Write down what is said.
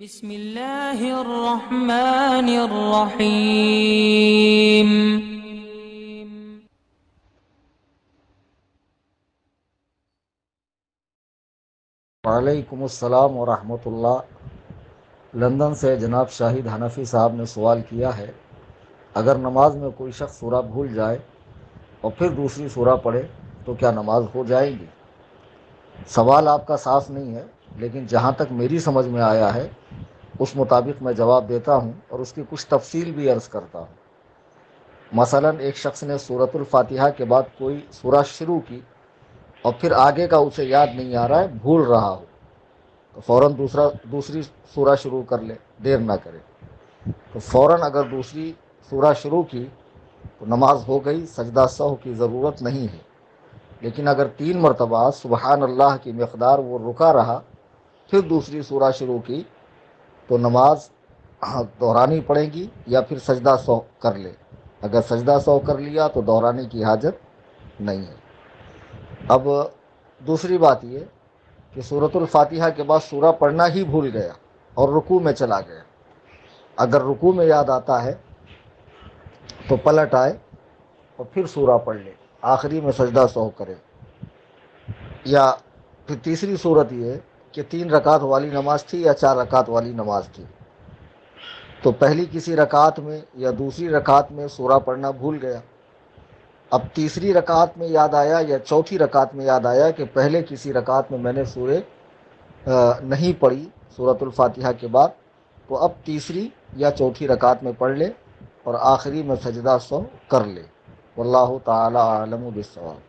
بسم اللہ الرحمن الرحیم۔ وعلیکم السلام ورحمۃ اللہ۔ لندن سے جناب شاہد حنفی صاحب نے سوال کیا ہے، اگر نماز میں کوئی شخص سورہ بھول جائے اور پھر دوسری سورہ پڑھے تو کیا نماز ہو جائے گی؟ سوال آپ کا صاف نہیں ہے، لیکن جہاں تک میری سمجھ میں آیا ہے اس مطابق میں جواب دیتا ہوں اور اس کی کچھ تفصیل بھی عرض کرتا ہوں۔ مثلا ایک شخص نے سورۃ الفاتحہ کے بعد کوئی سورہ شروع کی اور پھر آگے کا اسے یاد نہیں آ رہا ہے، بھول رہا ہو، تو فوراً دوسری سورہ شروع کر لے، دیر نہ کرے۔ تو فوراً اگر دوسری سورہ شروع کی تو نماز ہو گئی، سجدہ سہو کی ضرورت نہیں ہے۔ لیکن اگر 3 مرتبہ سبحان اللہ کی مقدار وہ رکا رہا پھر دوسری سورہ شروع کی تو نماز دہرانی پڑے گی یا پھر سجدہ سہو کر لے۔ اگر سجدہ سہو کر لیا تو دہرانے کی حاجت نہیں ہے۔ اب دوسری بات یہ کہ سورۃ الفاتحہ کے بعد سورہ پڑھنا ہی بھول گیا اور رکوع میں چلا گیا۔ اگر رکوع میں یاد آتا ہے تو پلٹ آئے اور پھر سورہ پڑھ لے، آخری میں سجدہ سہو کرے۔ یا پھر تیسری صورت یہ کہ 3 رکعت والی نماز تھی یا 4 رکعت والی نماز تھی، تو پہلی کسی رکعت میں یا دوسری رکعت میں سورہ پڑھنا بھول گیا۔ اب تیسری رکعت میں یاد آیا یا چوتھی رکعت میں یاد آیا کہ پہلے کسی رکعت میں میں نے سورہ نہیں پڑھی سورۃ الفاتحہ کے بعد، تو اب تیسری یا چوتھی رکعت میں پڑھ لے اور آخری میں سجدہ سہو کر لے۔ واللہ تعالی اعلم بالصواب۔